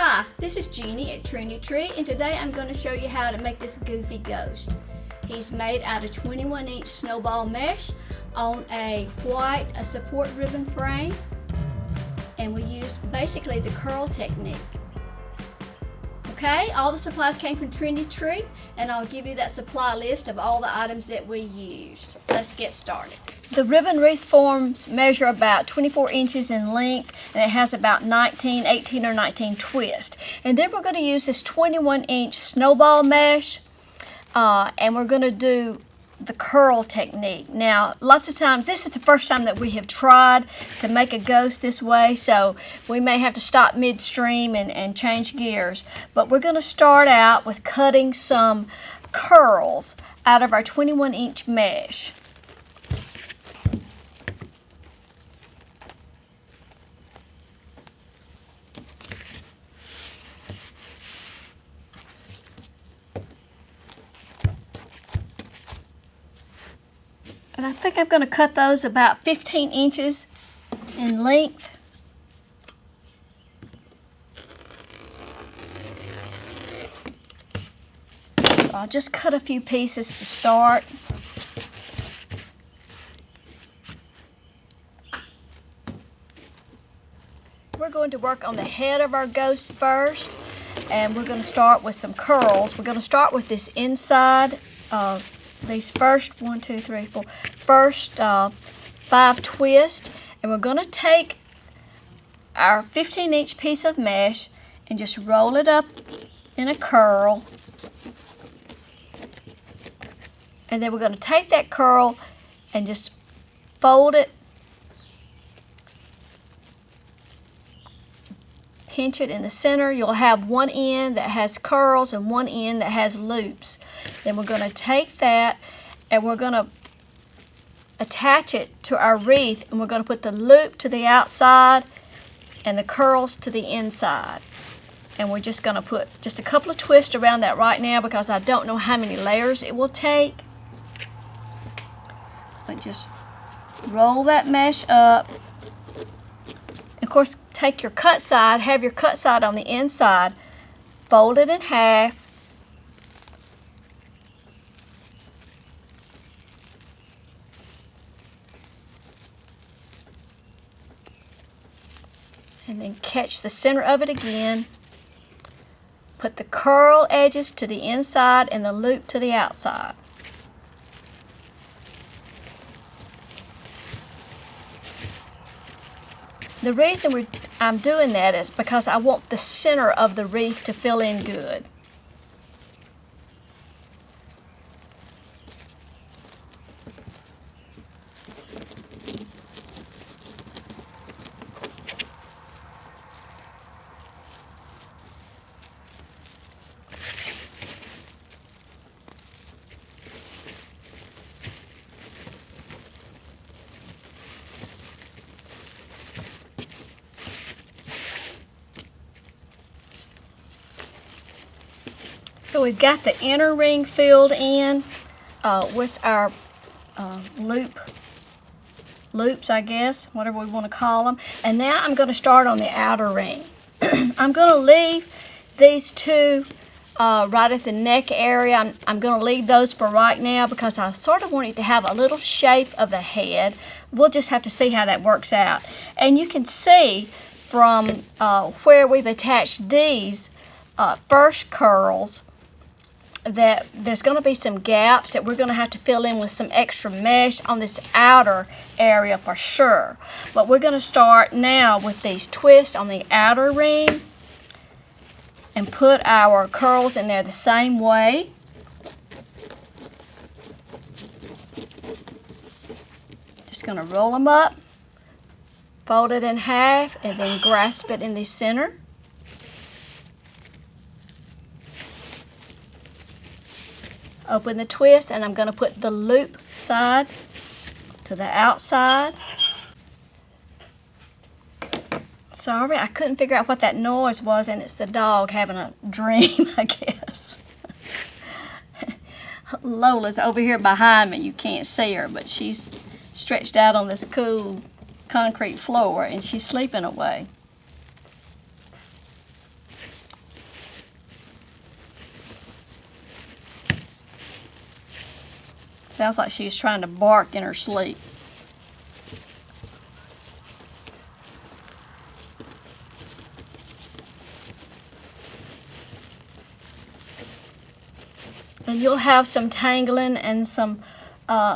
Hi, this is Jeannie at Trendy, and today I'm going to show you how to make this goofy ghost. He's made out of 21-inch snowball mesh on a white support ribbon frame, and we use basically the curl technique. Okay, all the supplies came from Trendy, and I'll give you that supply list of all the items that we used. Let's get started. The ribbon wreath forms measure about 24 inches in length, and it has about 18 or 19 twists. And then we're going to use this 21-inch snowball mesh, and we're going to do the curl technique. Now, lots of times, this is the first time that we have tried to make a ghost this way, so we may have to stop midstream and change gears. But we're going to start out with cutting some curls out of our 21-inch mesh. And I think I'm going to cut those about 15 inches in length. So I'll just cut a few pieces to start. We're going to work on the head of our ghost first, and we're going to start with some curls. We're going to start with this inside these first 5 twists, and we're going to take our 15-inch piece of mesh and just roll it up in a curl, and then we're going to take that curl and just fold it, pinch it in the center. You'll have one end that has curls and one end that has loops. Then we're going to take that and we're going to attach it to our wreath, and we're going to put the loop to the outside and the curls to the inside. And we're just going to put just a couple of twists around that right now because I don't know how many layers it will take. But just roll that mesh up. Of course, take your cut side, have your cut side on the inside, fold it in half, and then catch the center of it again. Put the curl edges to the inside and the loop to the outside. The reason I'm doing that is because I want the center of the wreath to fill in good. So we've got the inner ring filled in with our loops, I guess, whatever we want to call them. And now I'm going to start on the outer ring. I'm going to leave these two right at the neck area. I'm going to leave those for right now because I sort of want it to have a little shape of the head. We'll just have to see how that works out. And you can see from where we've attached these first curls that there's going to be some gaps that we're going to have to fill in with some extra mesh on this outer area for sure. But we're going to start now with these twists on the outer ring and put our curls in there the same way. Just going to roll them up, fold it in half, and then grasp it in the center. Open the twist, and I'm going to put the loop side to the outside. Sorry, I couldn't figure out what that noise was, and it's the dog having a dream, I guess. Lola's over here behind me. You can't see her, but she's stretched out on this cool concrete floor, and she's sleeping away. Sounds like she's trying to bark in her sleep. And you'll have some tangling and some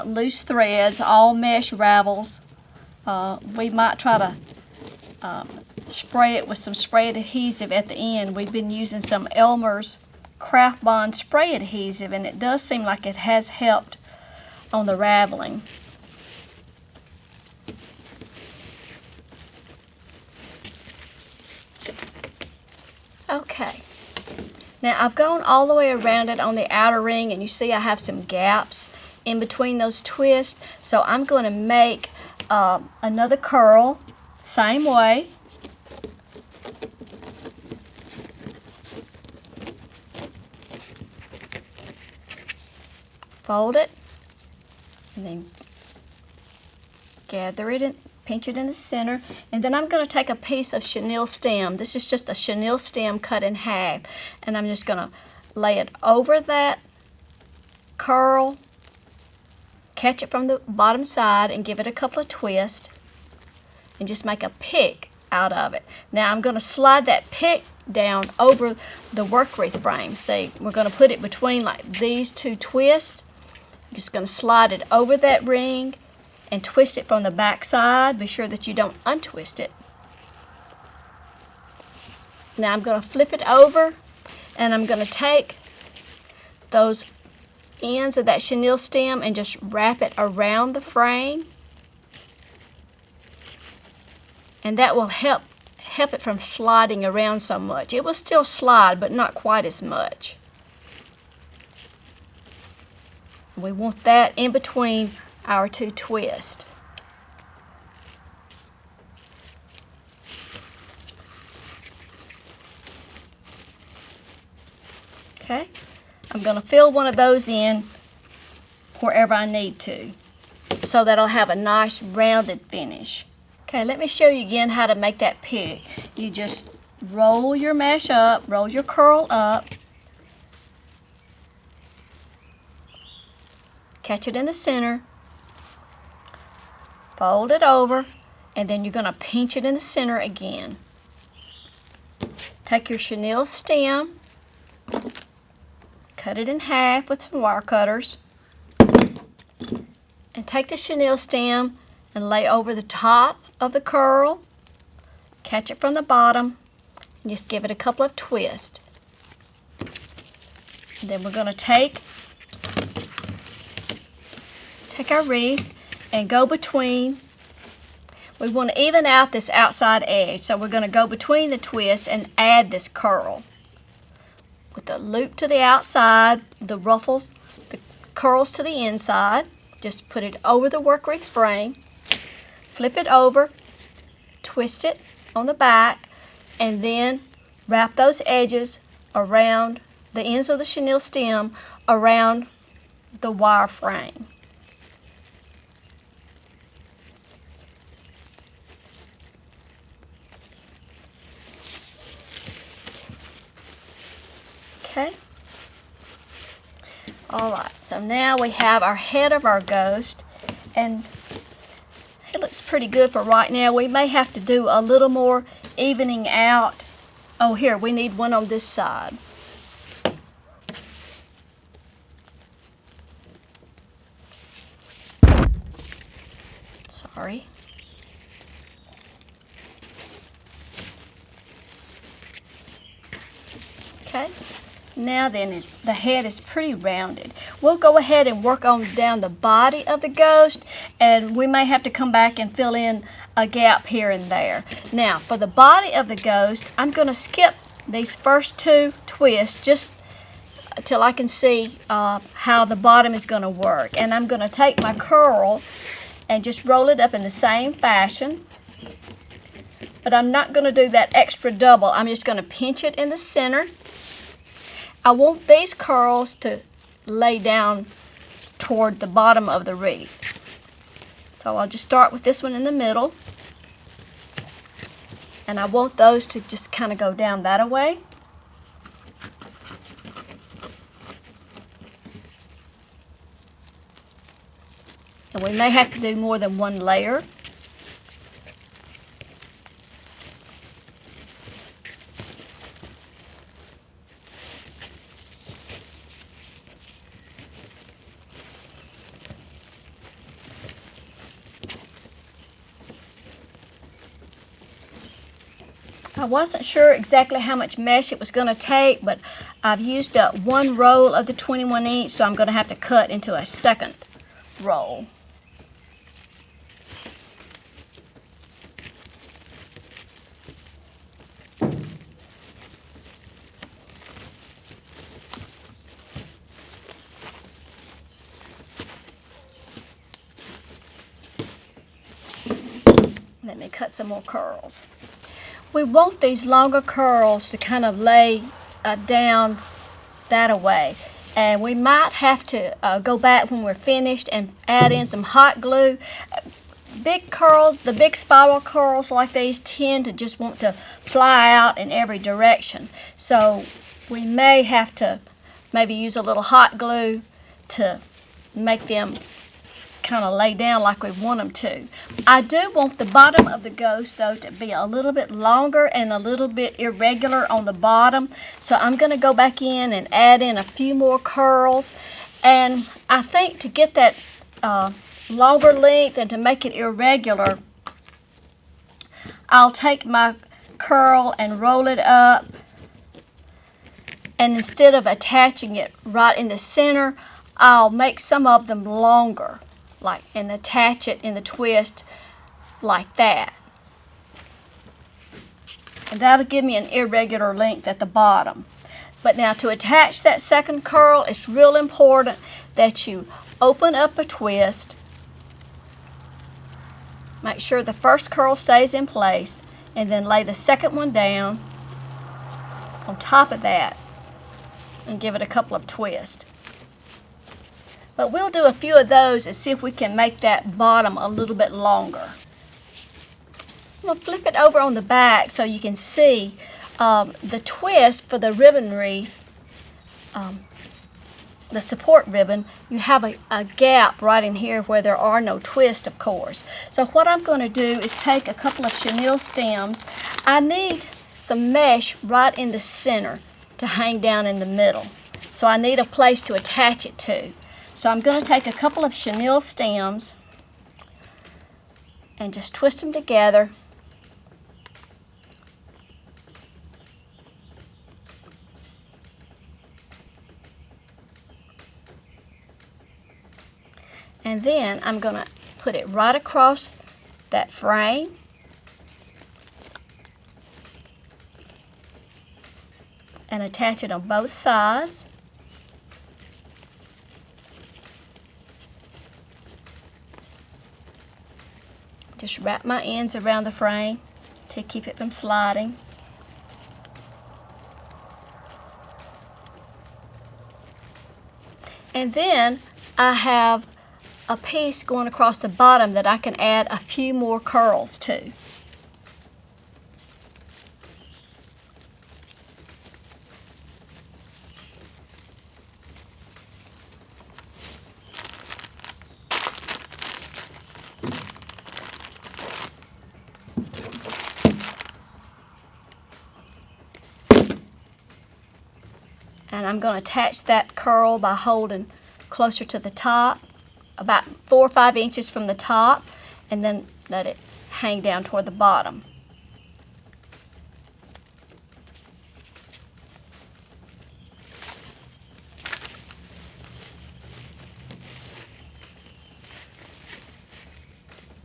loose threads, all mesh ravels. We might try to spray it with some spray adhesive at the end. We've been using some Elmer's Craft Bond spray adhesive, and it does seem like it has helped on the raveling. Okay. Now I've gone all the way around it on the outer ring, and you see I have some gaps in between those twists. So I'm going to make another curl, same way. Fold it, and then gather it and pinch it in the center. And then I'm going to take a piece of chenille stem. This is just a chenille stem cut in half, and I'm just going to lay it over that curl, catch it from the bottom side, and give it a couple of twists, and just make a pick out of it. Now I'm going to slide that pick down over the work wreath frame. See, we're going to put it between like these two twists. I'm just going to slide it over that ring and twist it from the back side. Be sure that you don't untwist it. Now I'm going to flip it over, and I'm going to take those ends of that chenille stem and just wrap it around the frame. And that will help it from sliding around so much. It will still slide, but not quite as much. We want that in between our two twists. Okay, I'm going to fill one of those in wherever I need to, so that I'll have a nice rounded finish. Okay, let me show you again how to make that pick. You just roll your mesh up, roll your curl up, catch it in the center, fold it over, and then you're going to pinch it in the center again. Take your chenille stem, cut it in half with some wire cutters, and take the chenille stem and lay over the top of the curl, catch it from the bottom, and just give it a couple of twists. And then we're going to take our wreath and go between. We want to even out this outside edge, so we're going to go between the twists and add this curl. With the loop to the outside, the ruffles, the curls to the inside. Just put it over the work wreath frame, flip it over, twist it on the back, and then wrap those edges around the ends of the chenille stem around the wire frame. Okay. Alright, so now we have our head of our ghost, and it looks pretty good for right now. We may have to do a little more evening out. Oh, here, we need one on this side. Sorry. Okay. Now then, the head is pretty rounded. We'll go ahead and work on down the body of the ghost, and we may have to come back and fill in a gap here and there. Now, for the body of the ghost, I'm going to skip these first two twists just till I can see how the bottom is going to work. And I'm going to take my curl and just roll it up in the same fashion. But I'm not going to do that extra double. I'm just going to pinch it in the center. I want these curls to lay down toward the bottom of the wreath. So I'll just start with this one in the middle. And I want those to just kind of go down that way. And we may have to do more than one layer. I wasn't sure exactly how much mesh it was going to take, but I've used up one roll of the 21 inch, so I'm going to have to cut into a second roll. Let me cut some more curls. We want these longer curls to kind of lay down that away. And we might have to go back when we're finished and add in some hot glue. Big curls, the big spiral curls like these tend to just want to fly out in every direction. So we may have to maybe use a little hot glue to make them kind of lay down like we want them to. I do want the bottom of the ghost though to be a little bit longer and a little bit irregular on the bottom. So I'm going to go back in and add in a few more curls. And I think to get that longer length and to make it irregular, I'll take my curl and roll it up. And instead of attaching it right in the center, I'll make some of them longer, and attach it in the twist like that. And that'll give me an irregular length at the bottom. But now to attach that second curl, it's real important that you open up a twist, make sure the first curl stays in place, and then lay the second one down on top of that and give it a couple of twists. But we'll do a few of those and see if we can make that bottom a little bit longer. I'm going to flip it over on the back so you can see the twist for the ribbon wreath, the support ribbon. You have a gap right in here where there are no twists, of course. So what I'm going to do is take a couple of chenille stems. I need some mesh right in the center to hang down in the middle. So I need a place to attach it to. So I'm going to take a couple of chenille stems and just twist them together. And then I'm going to put it right across that frame. And attach it on both sides. Just wrap my ends around the frame to keep it from sliding. And then I have a piece going across the bottom that I can add a few more curls to. And I'm going to attach that curl by holding closer to the top, about 4 or 5 inches from the top, and then let it hang down toward the bottom.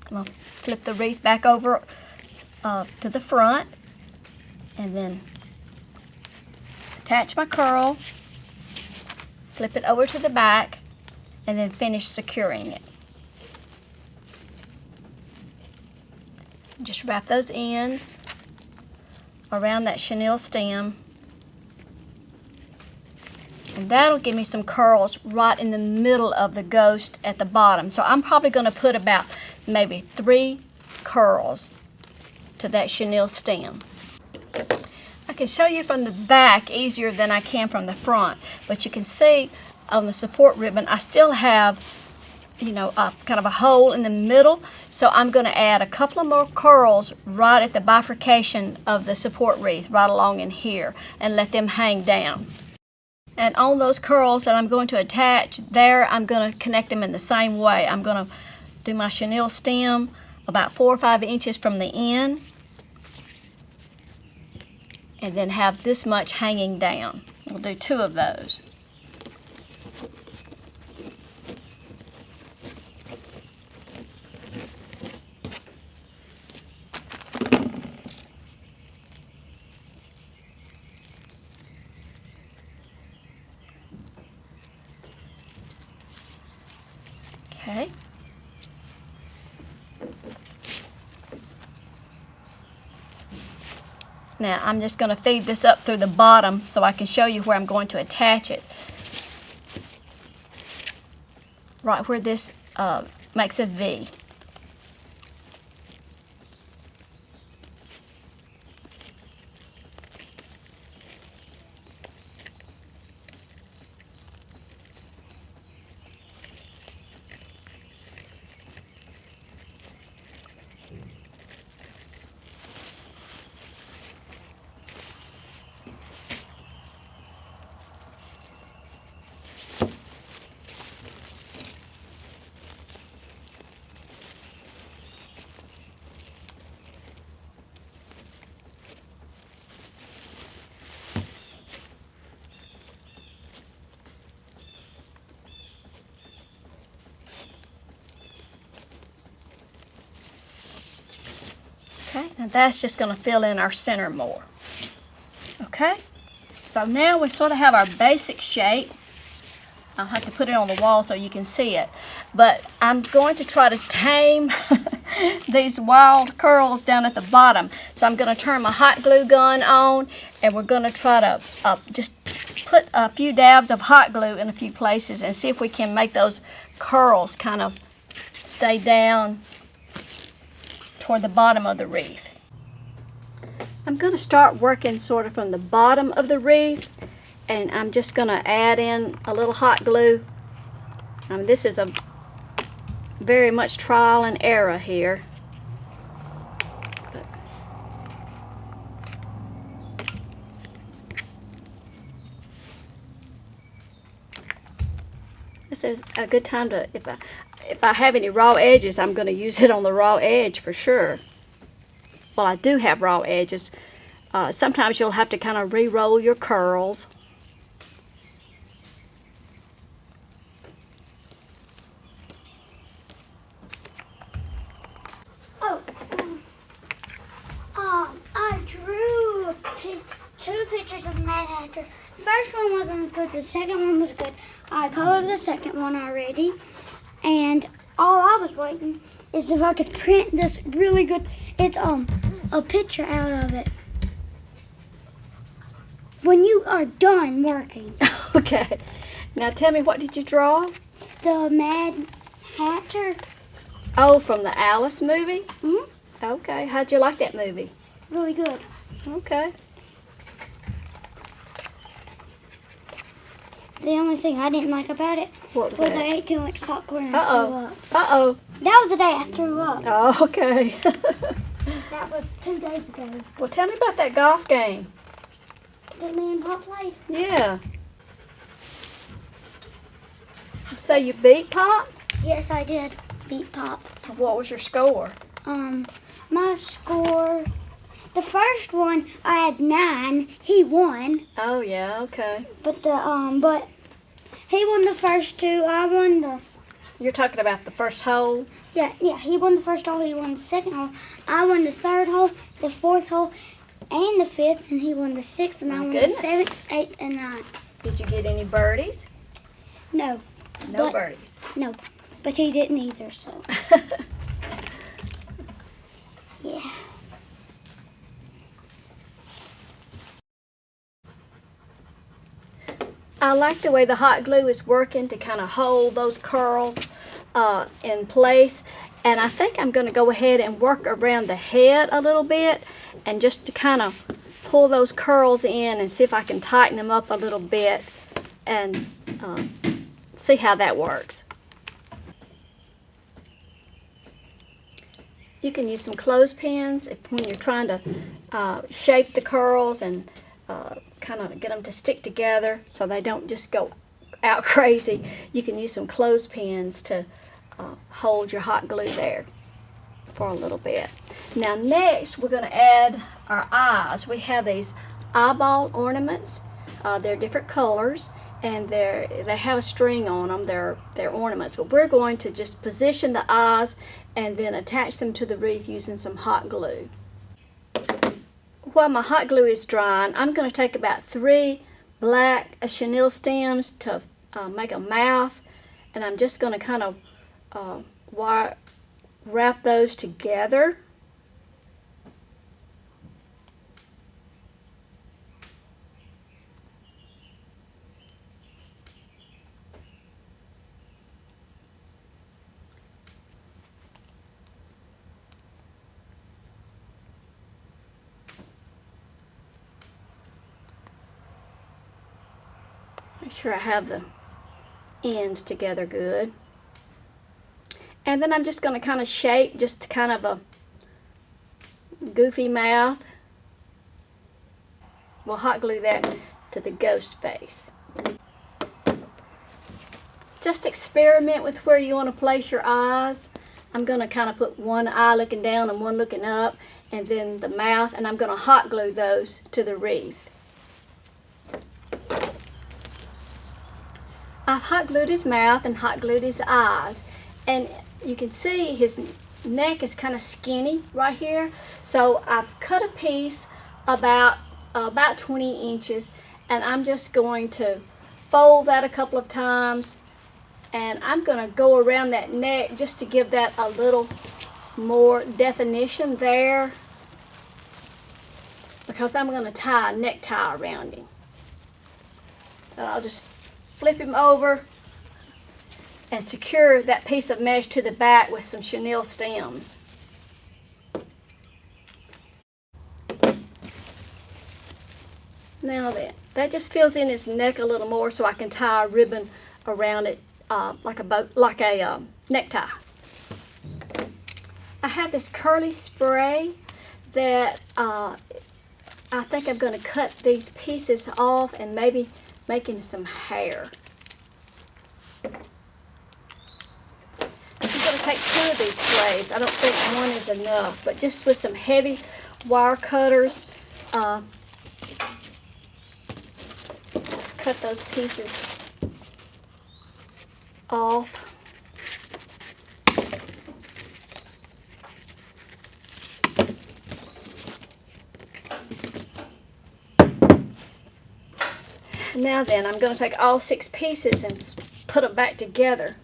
I'm going to flip the wreath back over to the front, and then attach my curl, flip it over to the back, and then finish securing it. Just wrap those ends around that chenille stem, and that'll give me some curls right in the middle of the ghost at the bottom. So I'm probably going to put about maybe 3 curls to that chenille stem. I can show you from the back easier than I can from the front, but you can see on the support ribbon I still have kind of a hole in the middle. So I'm going to add a couple of more curls right at the bifurcation of the support wreath, right along in here, and let them hang down. And on those curls that I'm going to attach there, I'm going to connect them in the same way. I'm going to do my chenille stem about 4 or 5 inches from the end, and then have this much hanging down. We'll do 2 of those. Okay. Now I'm just going to feed this up through the bottom so I can show you where I'm going to attach it. Right where this makes a V. Okay, now that's just going to fill in our center more. Okay, so now we sort of have our basic shape. I'll have to put it on the wall so you can see it. But I'm going to try to tame these wild curls down at the bottom. So I'm going to turn my hot glue gun on, and we're going to try to just put a few dabs of hot glue in a few places and see if we can make those curls kind of stay down toward the bottom of the wreath. I'm going to start working sort of from the bottom of the wreath, and I'm just going to add in a little hot glue. This is a very much trial and error here. This is a good time to, if I have any raw edges, I'm going to use it on the raw edge for sure. Well, I do have raw edges. Sometimes you'll have to kind of re-roll your curls. I drew 2 pictures of Mad Hatter. The first one wasn't as good, the second one was good. I colored the second one already, and all I was waiting is if I could print this really good, it's a picture out of it when you are done working. Okay, now tell me, what did you draw? The Mad Hatter. Oh, from the Alice movie? Mm-hmm. Okay, how'd you like that movie? Really good. Okay. The only thing I didn't like about it What was was that? I ate too much popcorn and threw up. Uh-oh. That was the day I threw up. Oh, okay. That was 2 days ago. Well, tell me about that golf game. That me and Pop played. Yeah. So you beat Pop? Yes, I did beat Pop. What was your score? My score, the first one I had 9. He won. Oh yeah, okay. But he won the first 2. I won the. You're talking about the first hole? Yeah. He won the first hole. He won the second hole. I won the 3rd hole, the 4th hole, and the 5th, and he won the 6th, and I won the 7th, 8th, and 9th. Did you get any birdies? No. No birdies. No, but he didn't either. So. Yeah. I like the way the hot glue is working to kind of hold those curls in place. And I think I'm going to go ahead and work around the head a little bit, and just to kind of pull those curls in and see if I can tighten them up a little bit and see how that works. You can use some clothespins when you're trying to shape the curls and kind of get them to stick together so they don't just go out crazy. You can use some clothespins to hold your hot glue there for a little bit. Now next we're going to add our eyes. We have these eyeball ornaments. They're different colors and they have a string on them. They're ornaments, but we're going to just position the eyes and then attach them to the wreath using some hot glue. While my hot glue is drying, I'm going to take about 3 black chenille stems to make a mouth, and I'm just going to kind of wrap those together. Make sure I have the ends together good. And then I'm just going to kind of shape just kind of a goofy mouth. We'll hot glue that to the ghost face. Just experiment with where you want to place your eyes. I'm going to kind of put one eye looking down and one looking up, and then the mouth, and I'm going to hot glue those to the wreath. I've hot glued his mouth and hot glued his eyes, and you can see his neck is kind of skinny right here. So I've cut a piece about 20 inches, and I'm just going to fold that a couple of times, and I'm going to go around that neck just to give that a little more definition there, because I'm going to tie a necktie around him. And I'll just flip him over and secure that piece of mesh to the back with some chenille stems. Now then, that just fills in his neck a little more, so I can tie a ribbon around it like a necktie. I have this curly spray that I think I'm going to cut these pieces off and maybe make him some hair. I'm going to take 2 of these sprays. I don't think one is enough, but just with some heavy wire cutters, just cut those pieces off. Now then, I'm going to take all 6 pieces and put them back together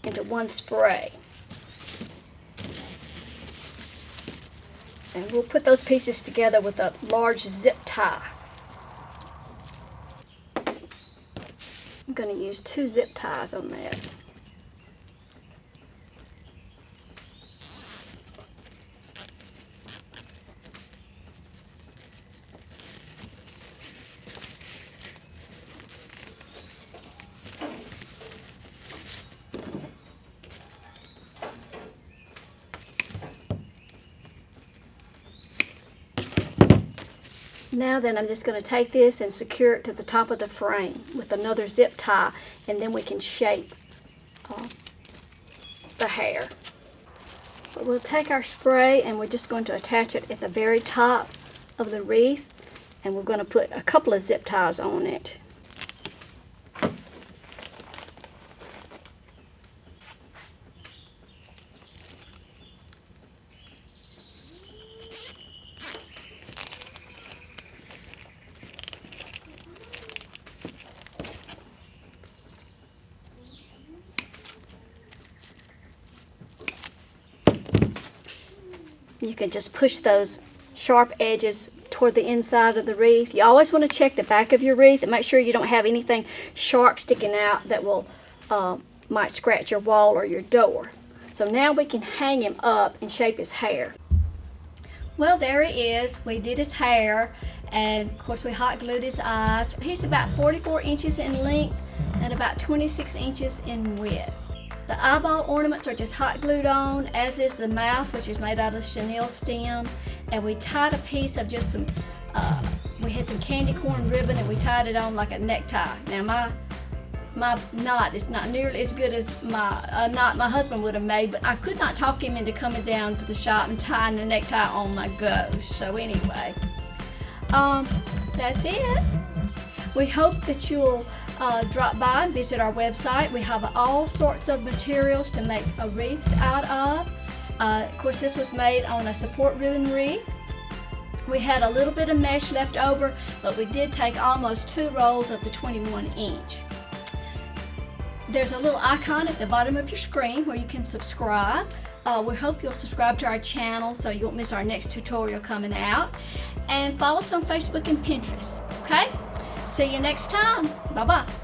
into one spray. And we'll put those pieces together with a large zip tie. I'm going to use 2 zip ties on that. Now then, I'm just going to take this and secure it to the top of the frame with another zip tie, and then we can shape the hair. But we'll take our spray and we're just going to attach it at the very top of the wreath, and we're going to put a couple of zip ties on it. You can just push those sharp edges toward the inside of the wreath. You always want to check the back of your wreath and make sure you don't have anything sharp sticking out that will might scratch your wall or your door. So now we can hang him up and shape his hair. Well, there he is. We did his hair, and of course we hot glued his eyes. He's about 44 inches in length and about 26 inches in width. The eyeball ornaments are just hot glued on, as is the mouth, which is made out of chenille stem. And we tied a piece of just some, we had some candy corn ribbon and we tied it on like a necktie. Now my knot is not nearly as good as my knot my husband would have made, but I could not talk him into coming down to the shop and tying the necktie on my ghost. So anyway, that's it. We hope that you'll drop by and visit our website. We have all sorts of materials to make wreaths out of. Of course, this was made on a support ribbon wreath. We had a little bit of mesh left over, but we did take almost 2 rolls of the 21 inch. There's a little icon at the bottom of your screen where you can subscribe. We hope you'll subscribe to our channel so you won't miss our next tutorial coming out. And follow us on Facebook and Pinterest, okay? See you next time. Bye-bye.